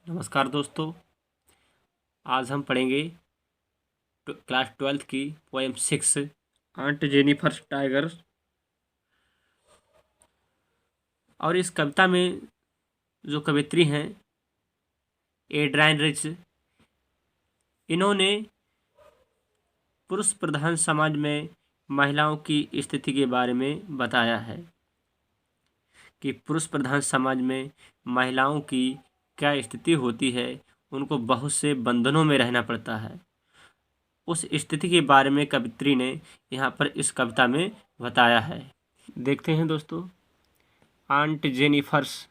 नमस्कार दोस्तों। आज हम पढ़ेंगे क्लास 12th की पोएम 6 आंट जेनिफर टाइगर। और इस कविता में जो कवित्री हैं एड्राइन रिच, इन्होंने पुरुष प्रधान समाज में महिलाओं की स्थिति के बारे में बताया है कि पुरुष प्रधान समाज में महिलाओं की क्या स्थिति होती है। उनको बहुत से बंधनों में रहना पड़ता है। उस स्थिति के बारे में कवित्री ने यहाँ पर इस कविता में बताया है। देखते हैं दोस्तों। Aunt Jennifer's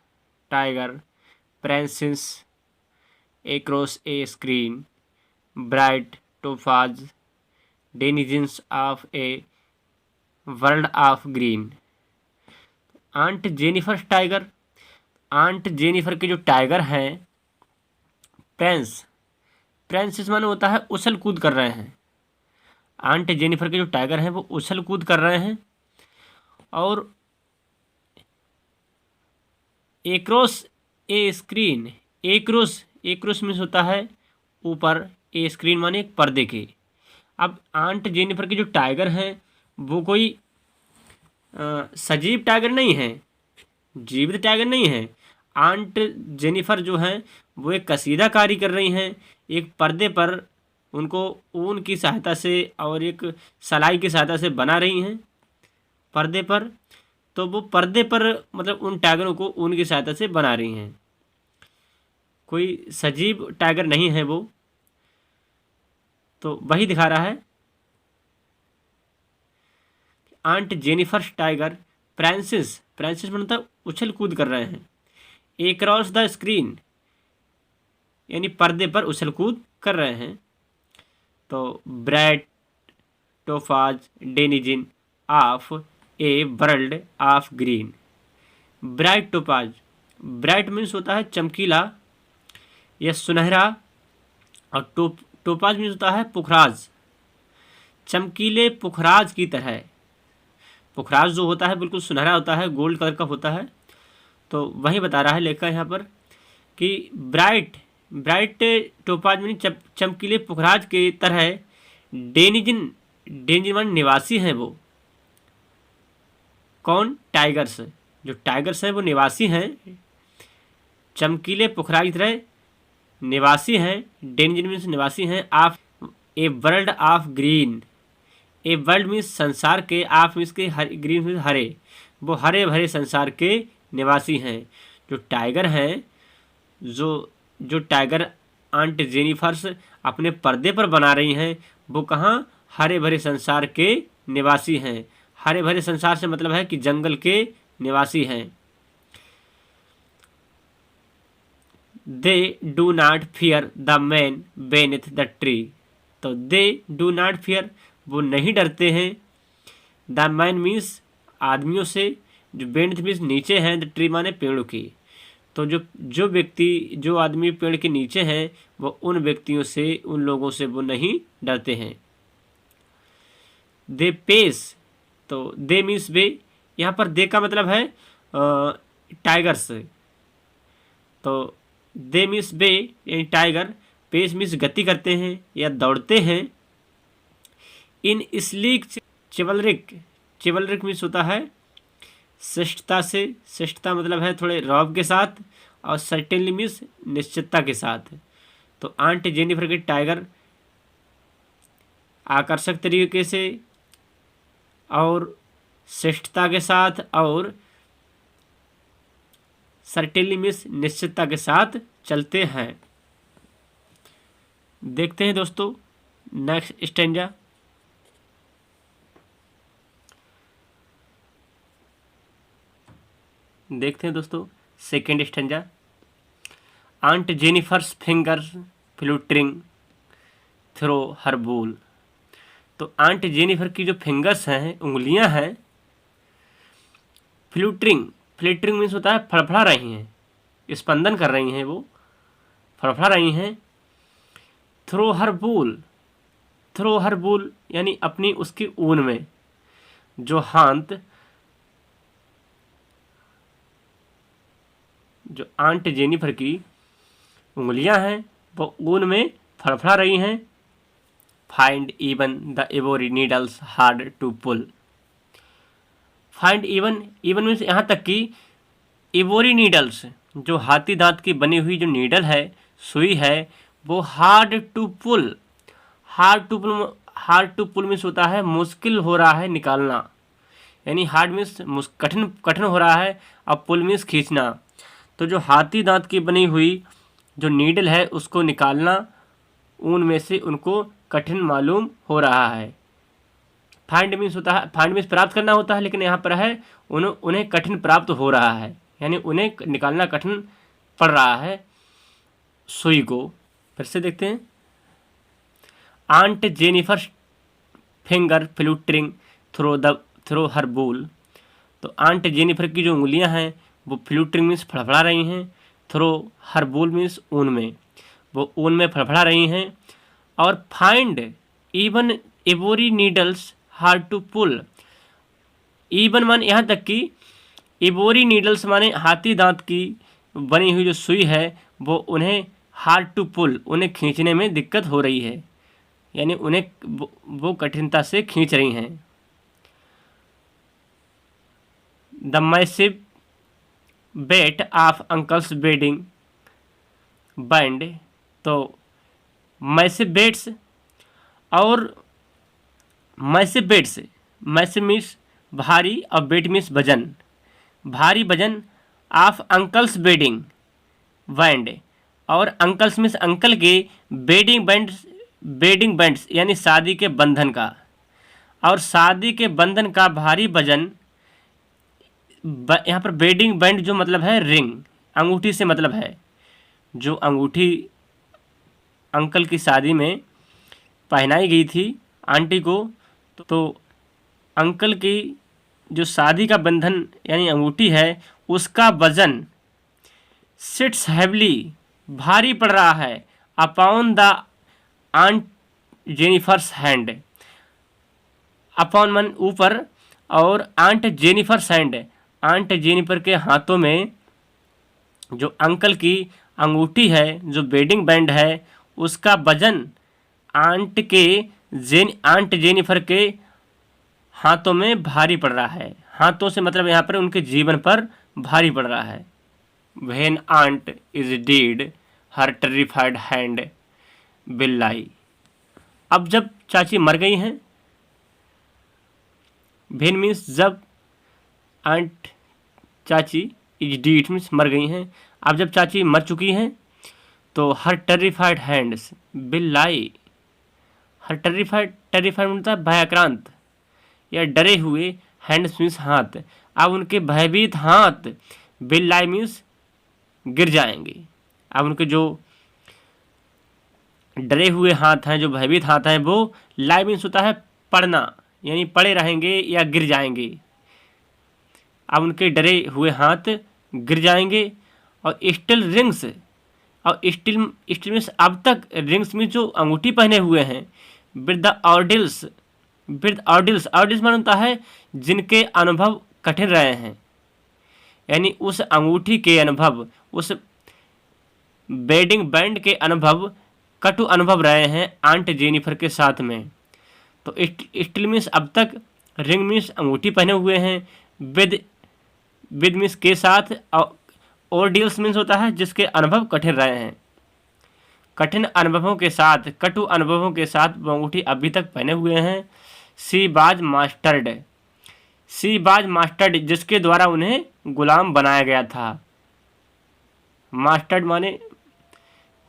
tiger prances across a screen, bright topaz denizens of a world of green। Aunt Jennifer tiger, Aunt Jennifer के जो टाइगर हैं प्रिंसेस माने होता है उछल कूद कर रहे हैं। आंट जेनिफर के जो टाइगर हैं वो उछल कूद कर रहे हैं। और एक्रोस ए स्क्रीन, एक्रोस मीन्स होता है ऊपर, ए स्क्रीन माने एक पर्दे के। अब आंट जेनिफर के जो टाइगर हैं वो कोई सजीव टाइगर नहीं है, जीवित टाइगर नहीं है। आंट जेनिफर जो हैं वो एक कसीदाकारी कर रही हैं एक पर्दे पर, उनको ऊन की सहायता से और एक सलाई की सहायता से बना रही हैं पर्दे पर। तो वो पर्दे पर मतलब उन टाइगरों को ऊन की सहायता से बना रही हैं। कोई सजीव टाइगर नहीं है वो, तो वही दिखा रहा है। आंट जेनिफर टाइगर प्रिंसेस मतलब उछल कूद कर रहे हैं। एक्रॉस द स्क्रीन यानी पर्दे पर उछल कूद कर रहे हैं। तो bright topaz denizen of a world of green. Bright topaz, bright means होता है चमकीला या सुनहरा, और टोपाज मीन्स होता है पुखराज, चमकीले पुखराज की तरह। पुखराज जो होता है बिल्कुल सुनहरा होता है, गोल्ड कलर का होता है। तो वही बता रहा है लेखक यहाँ पर कि ब्राइट टोपाज मीन चमकीले पुखराज की तरह डेनिजिन मान निवासी हैं वो। कौन? टाइगर्स। जो टाइगर्स हैं वो निवासी हैं, चमकीले पुखराज की तरह निवासी हैं। डेनिजिन मीन्स निवासी हैं of a world of green. A world means संसार के, ऑफ मीन्स के, ग्रीन मीन्स हरे, वो हरे भरे संसार के निवासी हैं। जो टाइगर हैं, जो टाइगर आंट जेनिफर्स अपने पर्दे पर बना रही हैं, वो कहाँ? हरे भरे संसार के निवासी हैं। हरे भरे संसार से मतलब है कि जंगल के निवासी हैं। They do not fear the man beneath the tree. तो दे डू नॉट फियर, वो नहीं डरते हैं। द मैन मीन्स आदमियों से, जो बेनेथ मीन्स नीचे हैं, द ट्री माने पेड़ों की। तो जो व्यक्ति, जो आदमी पेड़ के नीचे हैं, वो उन व्यक्तियों से, उन लोगों से वो नहीं डरते हैं। दे पेस, तो दे मीन्स वे, यहाँ पर दे का मतलब है टाइगर्स। तो दे मीन्स वे यानी टाइगर, पेस मीन्स गति करते हैं या दौड़ते हैं। इन स्लीक चिवलरिक मीन्स होता है श्रेष्ठता से, श्रेष्ठता मतलब है थोड़े रौब के साथ, और सर्टेनली मीन्स निश्चितता के साथ। तो आंट जेनिफर के टाइगर आकर्षक तरीके से और श्रेष्ठता के साथ और सर्टेनली मीन्स निश्चितता के साथ चलते हैं। देखते हैं दोस्तों नेक्स्ट स्टेंजा। देखते हैं दोस्तों second stanza. Aunt Jennifer's fingers fluttering through her wool. तो आंट जेनिफर की जो फिंगर्स हैं, उंगलियां हैं, फ्लिटरिंग मीन्स होता है फड़फड़ा रही हैं, स्पंदन कर रही हैं, वो फड़फड़ा रही हैं। थ्रो हर बोल यानी अपनी उसकी ऊन में। जो आंट जेनिफर की उंगलियां हैं वो ऊन में फड़फड़ा रही हैं। Find even the ivory needles hard to pull. Find even, even means यहाँ तक कि इवोरी नीडल्स, जो हाथी दांत की बनी हुई जो नीडल है, सुई है, वो hard to pull. Hard to pull means होता है मुश्किल हो रहा है निकालना, यानी हार्ड मीन्स कठिन कठिन हो रहा है, और पुल मीन्स खींचना। तो जो हाथी दांत की बनी हुई जो नीडल है उसको निकालना ऊन में से उनको कठिन मालूम हो रहा है। फाइंड मीन्स होता है, फाइंड मीन्स प्राप्त करना होता है, लेकिन यहाँ पर है उन्हें कठिन प्राप्त हो रहा है, यानी उन्हें निकालना कठिन पड़ रहा है सुई को। फिर से देखते हैं। Aunt Jennifer finger fluttering through her wool. तो आंट जेनिफर की जो उंगलियां हैं वो फ्लूटरिंग मीन्स फड़फड़ा रही हैं, थ्रो हर बोल मीन्स ऊन में, वो ऊन में फड़फड़ा रही हैं। और find even ivory needles hard to pull. Even मान यहाँ तक कि इवोरी नीडल्स माने हाथी दांत की बनी हुई जो सुई है वो उन्हें हार्ड टू पुल, उन्हें खींचने में दिक्कत हो रही है, यानी उन्हें वो कठिनता से खींच रही हैं। The massive weight of Uncle's wedding band. तो मैसिव बेट्स और मैसिव बेट्स, मैसिव मीन्स भारी और बेट मीन्स वजन, भारी वजन ऑफ अंकल्स बेडिंग बैंड, और अंकल्स मीन्स अंकल के बेडिंग बैंड्स यानी शादी के बंधन का, और शादी के बंधन का भारी वजन। यहाँ पर बेडिंग बैंड जो मतलब है रिंग, अंगूठी से मतलब है, जो अंगूठी अंकल की शादी में पहनाई गई थी आंटी को, तो अंकल की जो शादी का बंधन यानी अंगूठी है उसका वजन सिट्स हैवली भारी पड़ रहा है upon the Aunt Jennifer's hand. Upon means ऊपर, और Aunt Jennifer's hand, Aunt Jennifer के हाथों में जो अंकल की अंगूठी है, जो बेडिंग बैंड है, उसका वजन आंट जेनिफर के हाथों में भारी पड़ रहा है। हाथों से मतलब यहाँ पर उनके जीवन पर भारी पड़ रहा है। When Aunt is dead her terrified hand will lie. अब जब चाची मर गई हैं, व्हेन मीन्स जब, आंट चाची, इज डीड मीन्स मर गई हैं। अब जब चाची मर चुकी हैं तो हर terrified hands will lie. Her terrified मतलब भयाक्रांत या डरे हुए, हैंड्स मीन्स हाथ, अब उनके भयभीत हाथ विल लाई मीन्स गिर जाएंगे। अब उनके जो डरे हुए हाथ हैं, जो भयभीत हाथ हैं, वो लाई मीन्स होता है पड़ना, यानी पड़े रहेंगे या गिर जाएंगे। अब उनके डरे हुए हाथ गिर जाएंगे। और स्टिल रिंग्स, और स्टिल मीन्स अब तक, रिंग्स मीन्स जो अंगूठी पहने हुए हैं, विद द ऑर्डिल्स, ऑर्डिल्स मान होता है जिनके अनुभव कठिन रहे हैं, यानी उस अंगूठी के अनुभव, उस बेडिंग बैंड के अनुभव कटु अनुभव रहे हैं आंट जेनिफर के साथ में। तो स्टिल मीन्स अब तक, रिंग मीन्स अंगूठी पहने हुए हैं, विद मीन्स के साथ, और डील्स मीन्स होता है जिसके अनुभव कठिन रहे हैं। कठिन अनुभवों के साथ, कटु अनुभवों के साथ वो अंगूठी अभी तक पहने हुए हैं। सी बाज मास्टर्ड जिसके द्वारा उन्हें गुलाम बनाया गया था। मास्टर्ड माने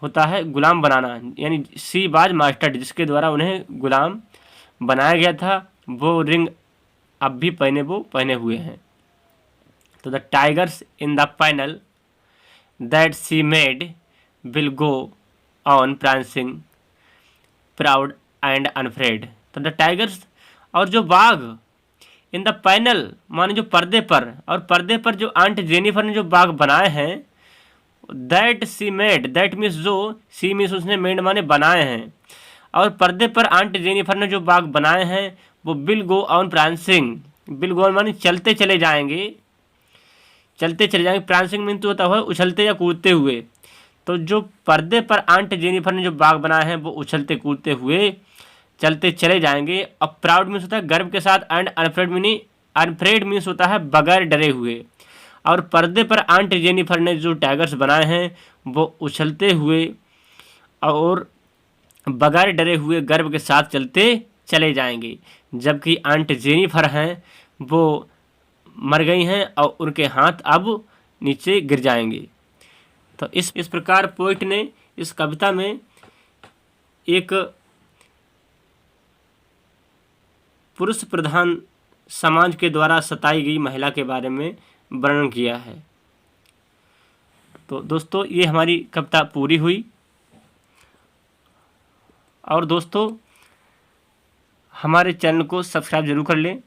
होता है गुलाम बनाना, यानी सी बाज मास्टर्ड जिसके द्वारा उन्हें गुलाम बनाया गया था, वो रिंग अब भी पहने हुए हैं। तो the tigers in the panel that she made will go on prancing proud and unafraid. तो द टाइगर्स, और जो बाघ, इन द पैनल माने जो पर्दे पर, और पर्दे पर जो आंट जेनिफर ने जो बाघ बनाए हैं, that she made, that means जो, सी मीन्स उसने मेड माने बनाए हैं, और पर्दे पर आंट जेनिफर ने जो बाघ बनाए हैं वो will go on prancing, will go on माने चलते चले जाएंगे, प्रांसिंग मीन तो होता है उछलते या कूदते हुए, तो जो पर्दे पर आंट जेनिफर ने जो बाग बनाए हैं वो उछलते कूदते हुए चलते चले जाएंगे। अब प्राउड मीन्स होता है गर्व के साथ, एंड अनफ्रेड मीन्स होता है बगैर डरे हुए। और पर्दे पर आंट जेनिफर ने जो टाइगर्स बनाए हैं वो उछलते हुए और बगैर डरे हुए गर्व के साथ चलते चले जाएंगे। जबकि आंट जेनिफर हैं वो मर गई हैं और उनके हाथ अब नीचे गिर जाएंगे। तो इस प्रकार पोइट ने इस कविता में एक पुरुष प्रधान समाज के द्वारा सताई गई महिला के बारे में वर्णन किया है। तो दोस्तों ये हमारी कविता पूरी हुई। और दोस्तों हमारे चैनल को सब्सक्राइब जरूर कर लें,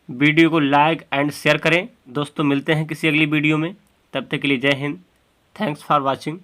वीडियो को लाइक एंड शेयर करें। दोस्तों मिलते हैं किसी अगली वीडियो में, तब तक के लिए जय हिंद। Thanks for watching.